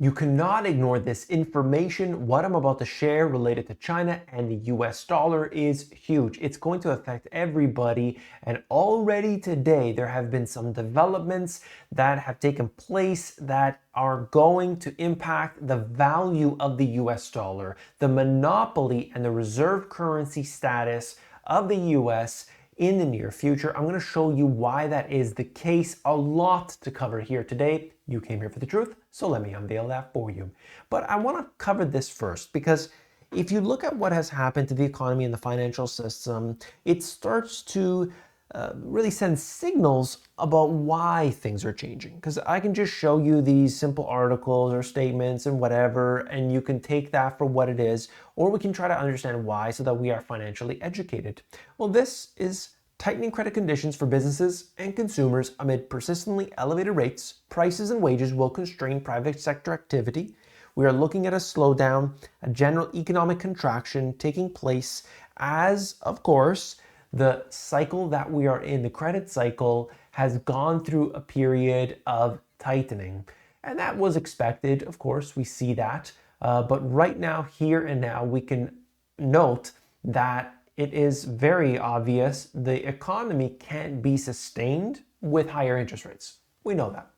You cannot ignore this information. What I'm about to share related to China and the US dollar is huge. It's going to affect everybody. And already today, there have been some developments that have taken place that are going to impact the value of the US dollar, the monopoly and the reserve currency status of the US in the near future. I'm going to show you why that is the case. A lot to cover here today. You came here for the truth, so let me unveil that for you. But I want to cover this first because if you look at what has happened to the economy and the financial system, it starts to really send signals about why things are changing. Because I can just show you these simple articles or statements and whatever, and you can take that for what it is, or we can try to understand why so that we are financially educated. Well, this is tightening credit conditions for businesses and consumers amid persistently elevated rates, prices, and wages will constrain private sector activity. We are looking at a slowdown, a general economic contraction taking place as, of course, the cycle that we are in, the credit cycle, has gone through a period of tightening. And that was expected, of course, we see that. But right now, here and now, we can note that it is very obvious the economy can't be sustained with higher interest rates. We know that.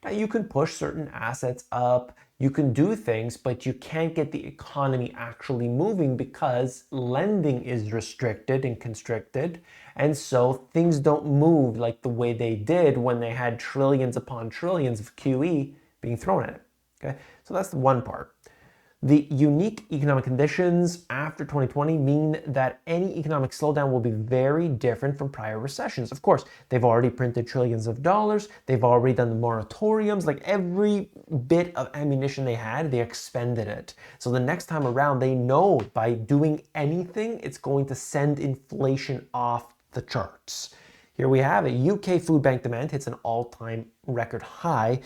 Now, you can push certain assets up, you can do things, but you can't get the economy actually moving because lending is restricted and constricted. And so things don't move like the way they did when they had trillions upon trillions of QE being thrown at it. Okay, so that's the one part. The unique economic conditions after 2020 mean that any economic slowdown will be very different from prior recessions. Of course, they've already printed trillions of dollars. They've already done the moratoriums. Like every bit of ammunition they had, they expended it. So the next time around, they know by doing anything, it's going to send inflation off the charts. Here we have it. UK food bank demand hits an all-time record high.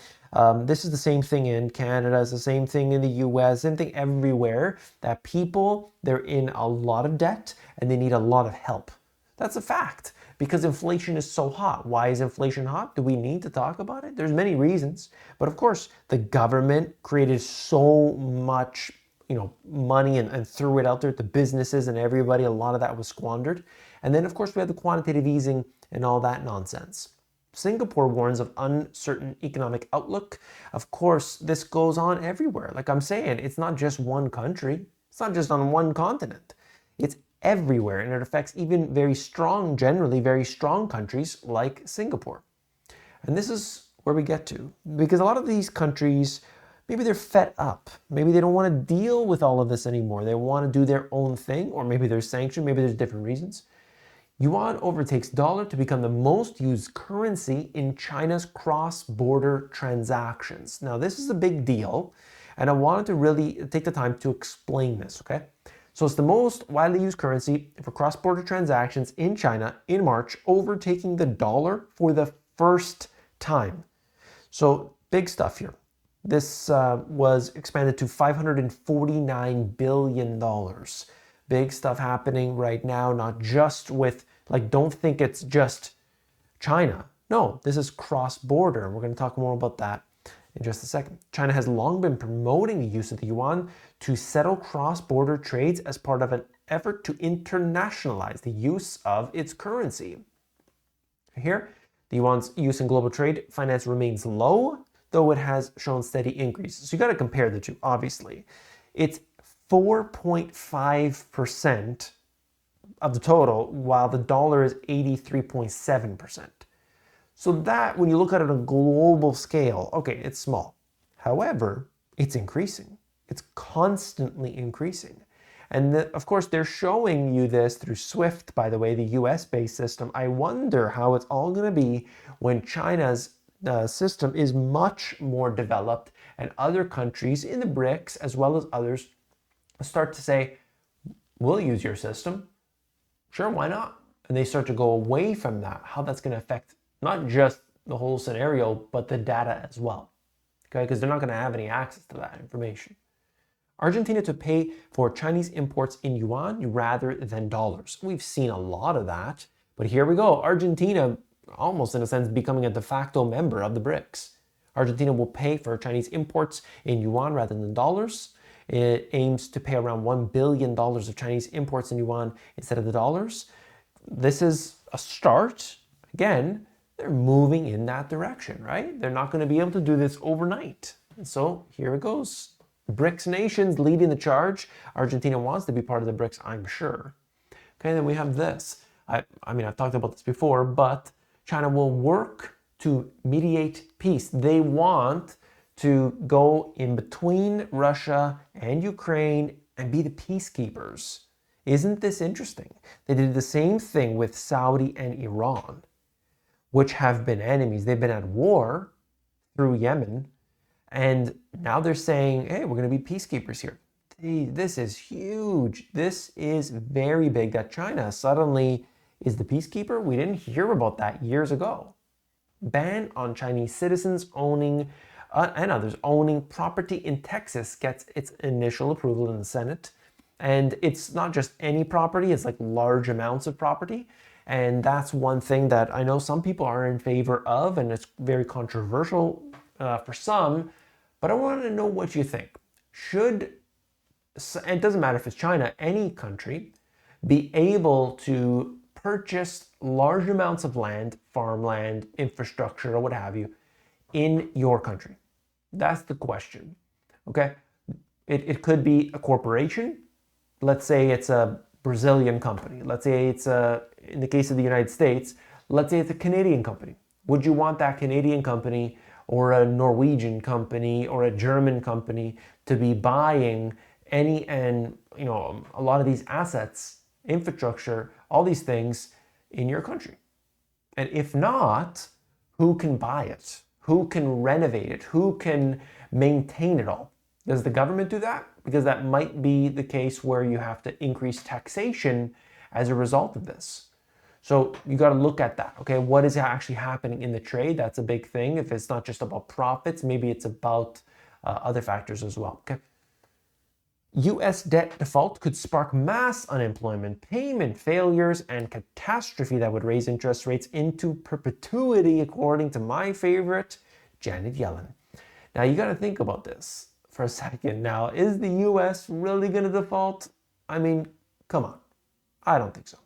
This is the same thing in Canada, it's the same thing in the US, same thing everywhere, that people, they're in a lot of debt and they need a lot of help. That's a fact because inflation is so hot. Why is inflation hot? Do we need to talk about it? There's many reasons. But of course, the government created so much money and threw it out there to businesses and everybody. A lot of that was squandered. And then, of course, we had the quantitative easing and all that nonsense. Singapore warns of uncertain economic outlook. Of course, this goes on everywhere. Like I'm saying, it's not just one country. It's not just on one continent. It's everywhere, and it affects even very strong, generally very strong countries like Singapore. And this is where we get to, because a lot of these countries, maybe they're fed up. Maybe they don't want to deal with all of this anymore. They want to do their own thing, or maybe they're sanctioned, maybe there's different reasons. Yuan overtakes dollar to become the most used currency in China's cross-border transactions. Now, this is a big deal, and I wanted to really take the time to explain this, okay? So it's the most widely used currency for cross-border transactions in China in March, overtaking the dollar for the first time. So big stuff here. This was expanded to $549 billion. Big stuff happening right now, not just with, don't think it's just China. No, this is cross-border. We're going to talk more about that in just a second. China has long been promoting the use of the yuan to settle cross-border trades as part of an effort to internationalize the use of its currency. Here, the yuan's use in global trade finance remains low, though it has shown steady increases. So you got to compare the two, obviously. It's 4.5% of the total, while the dollar is 83.7%. So that, when you look at it on a global scale, okay, it's small. However, it's increasing. It's constantly increasing. And of course, they're showing you this through SWIFT, by the way, the US-based system. I wonder how it's all going to be when China's system is much more developed and other countries in the BRICS, as well as others, start to say, we'll use your system. Sure, why not? And they start to go away from that, how that's going to affect not just the whole scenario, but the data as well. Okay, because they're not going to have any access to that information. Argentina to pay for Chinese imports in yuan rather than dollars. We've seen a lot of that, but here we go. Argentina, almost in a sense, becoming a de facto member of the BRICS. Argentina will pay for Chinese imports in yuan rather than dollars. It aims to pay around $1 billion of Chinese imports in yuan instead of the dollars. This is a start. Again, they're moving in that direction, right? They're not going to be able to do this overnight. And so here it goes. BRICS nations leading the charge. Argentina wants to be part of the BRICS, I'm sure. Okay, then we have this. I mean, I've talked about this before, but China will work to mediate peace. They want to go in between Russia and Ukraine and be the peacekeepers. Isn't this interesting? They did the same thing with Saudi and Iran, which have been enemies. They've been at war through Yemen, and now they're saying, hey, we're going to be peacekeepers here. This is huge. This is very big that China suddenly is the peacekeeper. We didn't hear about that years ago. Ban on Chinese citizens owning and others owning property in Texas gets its initial approval in the Senate. And it's not just any property, it's like large amounts of property. And that's one thing that I know some people are in favor of, and it's very controversial for some. But I want to know what you think. Should, and it doesn't matter if it's China, any country, be able to purchase large amounts of land, farmland, infrastructure, or what have you, in your country? That's the question. Okay? It could be a corporation. Let's say it's a Brazilian company. Let's say it's in the case of the United States, let's say it's a Canadian company. Would you want that Canadian company or a Norwegian company or a German company to be buying any and a lot of these assets, infrastructure, all these things in your country? And if not, who can buy it? Who can renovate it? Who can maintain it all? Does the government do that? Because that might be the case where you have to increase taxation as a result of this. So you got to look at that. Okay, what is actually happening in the trade? That's a big thing. If it's not just about profits, maybe it's about other factors as well. Okay. U.S. debt default could spark mass unemployment, payment failures, and catastrophe that would raise interest rates into perpetuity, according to my favorite, Janet Yellen. Now, you got to think about this for a second. Now, is the U.S. really going to default? I mean, come on. I don't think so.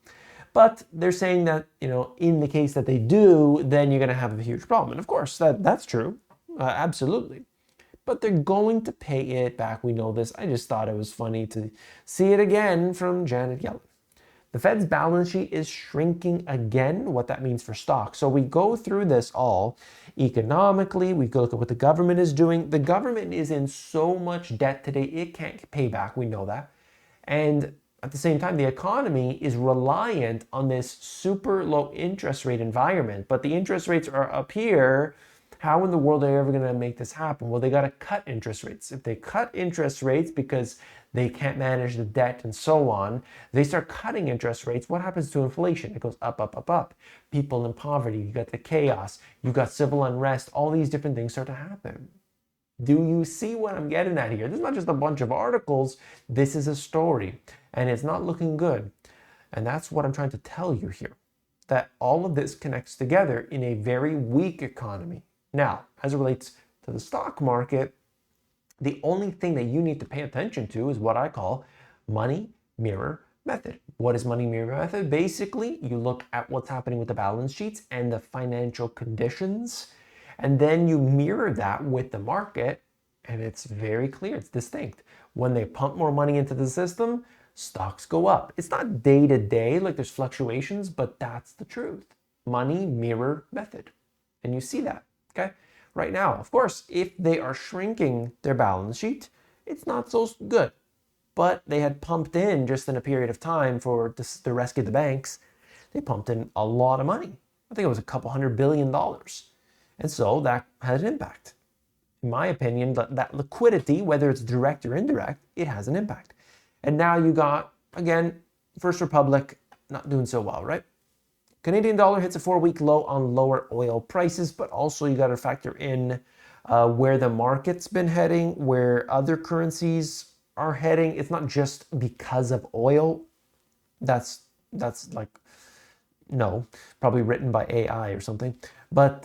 But they're saying that, in the case that they do, then you're going to have a huge problem. And of course, that's true. Absolutely. But they're going to pay it back. We know this. I just thought it was funny to see it again from Janet Yellen. The Fed's balance sheet is shrinking again, what that means for stocks. So we go through this all economically. We go look at what the government is doing. The government is in so much debt today, it can't pay back. We know that. And at the same time, the economy is reliant on this super low interest rate environment. But the interest rates are up here. How in the world are they ever going to make this happen? Well, they got to cut interest rates. If they cut interest rates because they can't manage the debt and so on, they start cutting interest rates. What happens to inflation? It goes up, up, up, up. People in poverty, you got the chaos, you got civil unrest, all these different things start to happen. Do you see what I'm getting at here? This is not just a bunch of articles. This is a story, and it's not looking good. And that's what I'm trying to tell you here, that all of this connects together in a very weak economy. Now, as it relates to the stock market, the only thing that you need to pay attention to is what I call money mirror method. What is money mirror method? Basically, you look at what's happening with the balance sheets and the financial conditions, and then you mirror that with the market, and it's very clear, it's distinct. When they pump more money into the system, stocks go up. It's not day to day, like there's fluctuations, but that's the truth. Money mirror method. And you see that. Okay, right now, of course, if they are shrinking their balance sheet, it's not so good. But they had pumped in just in a period of time for to rescue the banks. They pumped in a lot of money. I think it was a couple $100 billion. And so that had an impact. In my opinion, that liquidity, whether it's direct or indirect, it has an impact. And now you got, again, First Republic not doing so well, right? Canadian dollar hits a 4-week low on lower oil prices, but also you got to factor in where the market's been heading, where other currencies are heading. It's not just because of oil. That's like, no, probably written by AI or something. But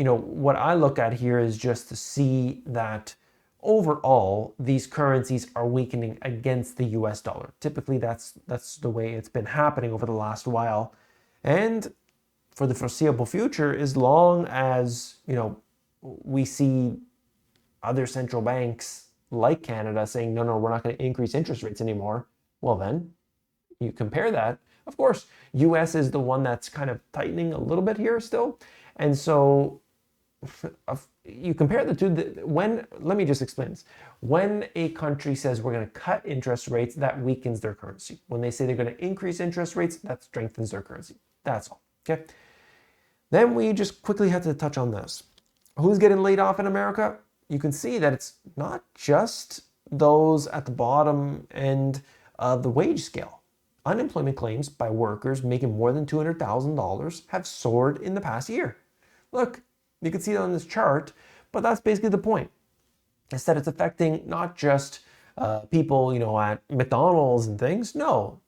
what I look at here is just to see that overall these currencies are weakening against the US dollar. Typically that's the way it's been happening over the last while. And for the foreseeable future, as long as, we see other central banks like Canada saying, no, we're not going to increase interest rates anymore, well then, you compare that. Of course, US is the one that's kind of tightening a little bit here still. And so you compare the two, let me just explain this. When a country says we're going to cut interest rates, that weakens their currency. When they say they're going to increase interest rates, that strengthens their currency. That's all, okay? Then we just quickly had to touch on this. Who's getting laid off in America? You can see that it's not just those at the bottom end of the wage scale. Unemployment claims by workers making more than $200,000 have soared in the past year. Look, you can see that on this chart, but that's basically the point. Instead, it's affecting not just people, at McDonald's and things. No,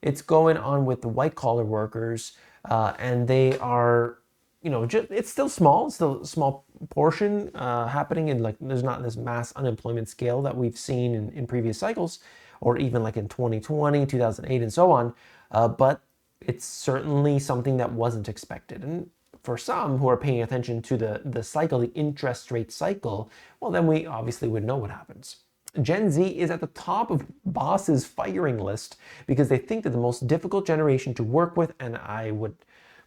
it's going on with the white collar workers, and they are, it's still small. It's still a small portion happening in there's not this mass unemployment scale that we've seen in previous cycles, or even like in 2020, 2008, and so on. But it's certainly something that wasn't expected. And for some who are paying attention to the cycle, the interest rate cycle, well, then we obviously would know what happens. Gen Z is at the top of bosses' firing list because they think they're the most difficult generation to work with, and I would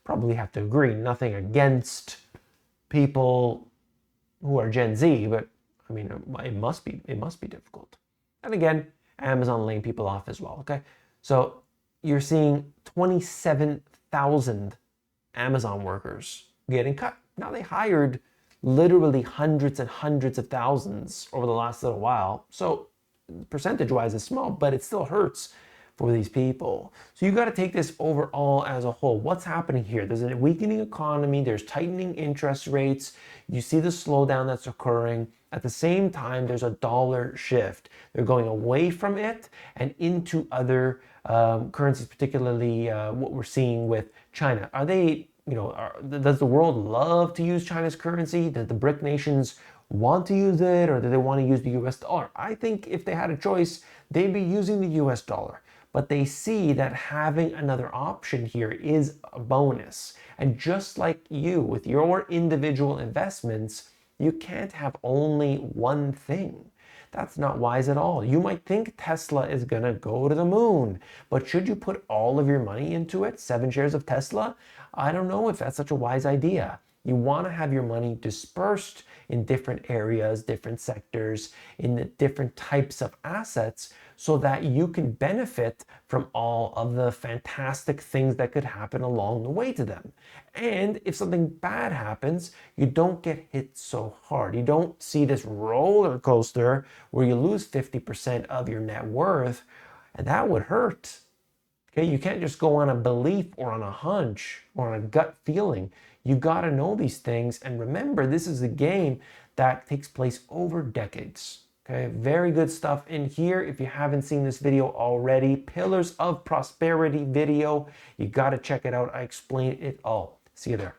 probably have to agree. Nothing against people who are Gen Z, but I mean, it must be difficult. And again, Amazon laying people off as well, okay? So you're seeing 27,000 Amazon workers getting cut. Now they hired literally hundreds and hundreds of thousands over the last little while. So percentage-wise it's small, but it still hurts for these people. So you got to take this overall as a whole. What's happening here? There's a weakening economy, there's tightening interest rates, you see the slowdown that's occurring. At the same time, there's a dollar shift. They're going away from it and into other currencies, particularly what we're seeing with China. Are they, does the world love to use China's currency? Does the BRIC nations want to use it, or do they want to use the US dollar? I think if they had a choice, they'd be using the US dollar. But they see that having another option here is a bonus. And just like you, with your individual investments, you can't have only one thing. That's not wise at all. You might think Tesla is going to go to the moon, but should you put all of your money into it, 7 shares of Tesla? I don't know if that's such a wise idea. You want to have your money dispersed in different areas, different sectors, in the different types of assets, so that you can benefit from all of the fantastic things that could happen along the way to them. And if something bad happens, you don't get hit so hard. You don't see this roller coaster where you lose 50% of your net worth, and that would hurt. Okay, you can't just go on a belief or on a hunch or on a gut feeling. You got to know these things, and remember, this is a game that takes place over decades. Okay, very good stuff in here. If you haven't seen this video already, Pillars of Prosperity video, you got to check it out. I explain it all. See you there.